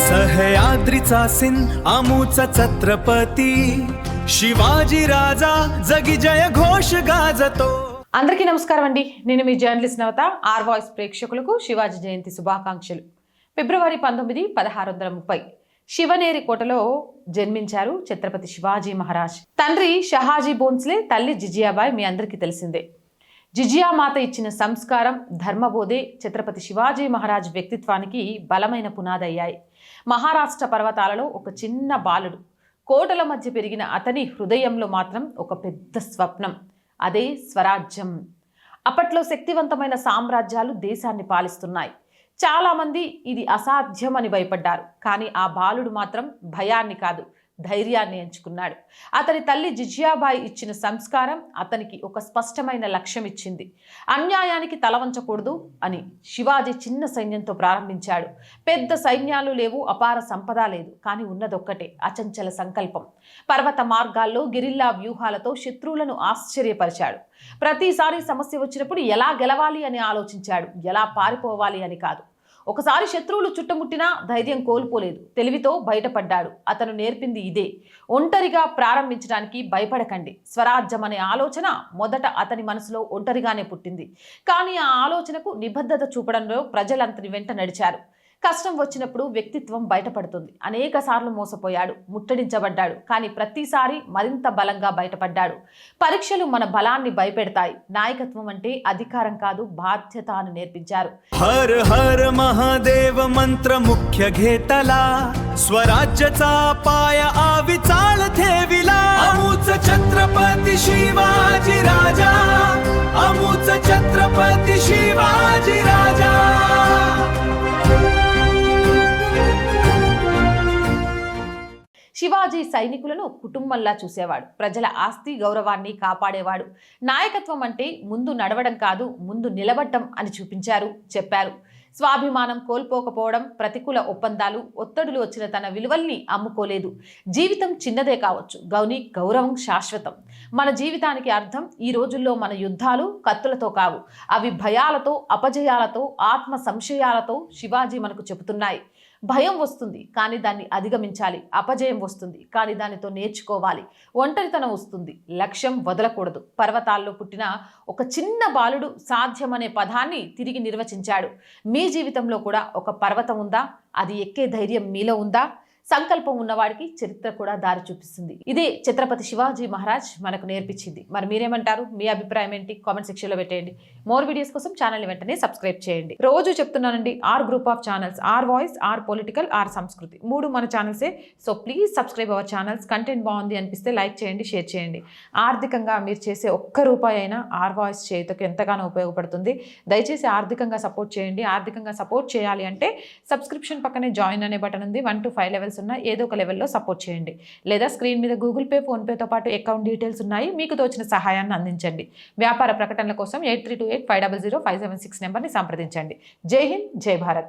सह्याद्रीचा सिंह आमूचा छत्रपती शिवाजी राजा जगी जय घोष गाजतो। అందరికీ నమస్కారం అండి। నేను మీ జర్నలిస్ట్ నవత। ఆర్ వాయిస్ ప్రేక్షకులకు శివాజీ జయంతి శుభాకాంక్షలు। ఫిబ్రవరి 19, 1630 శివనేరి కోటలో జన్మించారు ఛత్రపతి శివాజీ మహారాజ్। తండ్రి షహాజీ భోన్స్లే, తల్లి జిజియాబాయ్ మీ అందరికీ తెలిసిందే। జిజియా మాత ఇచ్చిన సంస్కారం, ధర్మబోధే ఛత్రపతి శివాజీ మహారాజ్ వ్యక్తిత్వానికి బలమైన పునాది అయ్యాయి। మహారాష్ట్ర పర్వతాలలో ఒక చిన్న బాలుడు, కోటల మధ్య పెరిగిన అతని హృదయంలో మాత్రం ఒక పెద్ద స్వప్నం, అదే స్వరాజ్యం। అప్పట్లో శక్తివంతమైన సామ్రాజ్యాలు దేశాన్ని పాలిస్తున్నాయి। చాలామంది ఇది అసాధ్యం అని భయపడ్డారు, కానీ ఆ బాలుడు మాత్రం భయాన్ని కాదు, ధైర్యాన్ని ఎంచుకున్నాడు। అతని తల్లి జిజియాబాయి ఇచ్చిన సంస్కారం అతనికి ఒక స్పష్టమైన లక్ష్యం ఇచ్చింది। అన్యాయానికి తల వంచకూడదు అని శివాజీ చిన్న సైన్యంతో ప్రారంభించాడు। పెద్ద సైన్యాలు లేవు, అపార సంపద లేదు, కానీ ఉన్నదొక్కటే అచంచల సంకల్పం। పర్వత మార్గాల్లో గిరిల్లా వ్యూహాలతో శత్రువులను ఆశ్చర్యపరిచాడు। ప్రతిసారి సమస్య వచ్చినప్పుడు ఎలా గెలవాలి అని ఆలోచించాడు, ఎలా పారిపోవాలి అని కాదు। ఒకసారి శత్రువులు చుట్టుముట్టినా ధైర్యం కోల్పోలేదు, తెలివితో బయటపడ్డాడు। అతను నేర్పింది ఇదే, ఒంటరిగా ప్రారంభించడానికి భయపడకండి। స్వరాజ్యం అనే ఆలోచన మొదట అతని మనసులో ఒంటరిగానే పుట్టింది, కానీ ఆ ఆలోచనకు నిబద్ధత చూపడంలో ప్రజలంతని వెంట నడిచారు। కష్టం వచ్చినప్పుడు వ్యక్తిత్వం బయటపడుతుంది। అనేక సార్లు మోసపోయాడు, ముట్టడించబడ్డాడు, కానీ ప్రతిసారి మరింత బలంగా బయటపడ్డాడు। పరీక్షలు మన బలాన్ని భయపెడతాయి, నాయకత్వం అంటే అధికారం కాదు, బాధ్యత అని నేర్పించారు। हर हर महादेव मंत्र मुख्य घेतला, स्वराज्याचा पाय आविचाळ ठेविला। अमूच छत्रपती शिवाजी राजा, अमूच छत्रपती शिवाजी राजा। శివాజీ సైనికులను కుటుంబంలా చూసేవాడు, ప్రజల ఆస్తి గౌరవాన్ని కాపాడేవాడు। నాయకత్వం అంటే ముందు నడవడం కాదు, ముందు నిలబడటం అని చెప్పారు। స్వాభిమానం కోల్పోకపోవడం, ప్రతికూల ఒప్పందాలు, ఒత్తిడులు వచ్చిన తన విలువల్ని అమ్ముకోలేదు। జీవితం చిన్నదే కావచ్చు, గౌరవం శాశ్వతం। మన జీవితానికి అర్థం ఈ రోజుల్లో మన యుద్ధాలు కత్తులతో కావు, అవి భయాలతో, అపజయాలతో, ఆత్మ సంశయాలతో శివాజీ మనకు చెబుతున్నాయి। భయం వస్తుంది, కానీ దాన్ని అధిగమించాలి। అపజయం వస్తుంది, కానీ దానితో నేర్చుకోవాలి। ఒంటరితనం వస్తుంది, లక్ష్యం వదలకూడదు। పర్వతాల్లో పుట్టిన ఒక చిన్న బాలుడు సాధ్యమనే పదాన్ని తిరిగి నిర్వచించాడు। మీ జీవితంలో కూడా ఒక పర్వతం ఉందా? అది ఎక్కే ధైర్యం మీలో ఉందా? సంకల్పం ఉన్నవాడికి చరిత్ర కూడా దారి చూపిస్తుంది। ఇదే ఛత్రపతి శివాజీ మహారాజ్ మనకు నేర్పించింది। మరి మీరేమంటారు? మీ అభిప్రాయం ఏంటి? కామెంట్ సెక్షన్లో పెట్టేయండి। మోర్ వీడియోస్ కోసం ఛానల్ని వెంటనే సబ్స్క్రైబ్ చేయండి। రోజు చెప్తున్నానండి, R group of channels, R voice, R political, R Samskruthi, 3 మన ఛానల్సే। So please subscribe our channels. Content బాగుంది అనిపిస్తే లైక్ చేయండి, షేర్ చేయండి। ఆర్థికంగా మీరు చేసే ఒక్క రూపాయి అయినా ఆర్ వాయిస్ చేయుటకు ఎంతగానో ఉపయోగపడుతుంది। దయచేసి ఆర్థికంగా సపోర్ట్ చేయండి। ఆర్థికంగా సపోర్ట్ చేయాలి అంటే సబ్స్క్రిప్షన్ పక్కనే జాయిన్ అనే బటన్ ఉంది, 1 to 5 లెవెల్స్ ఉన్నాయి, ఏదో ఒక లెవెల్లో సపోర్ట్ చేయండి। లేదా స్క్రీన్ మీద గూగుల్ పే, ఫోన్పేతో పాటు అకౌంట్ డీటెయిల్స్ ఉన్నాయి, మీకు తోచిన సహాయాన్ని అందించండి। వ్యాపార ప్రకటనల కోసం 8328500576 నెంబర్ని సంప్రదించండి। జై హింద్, జై భారత్।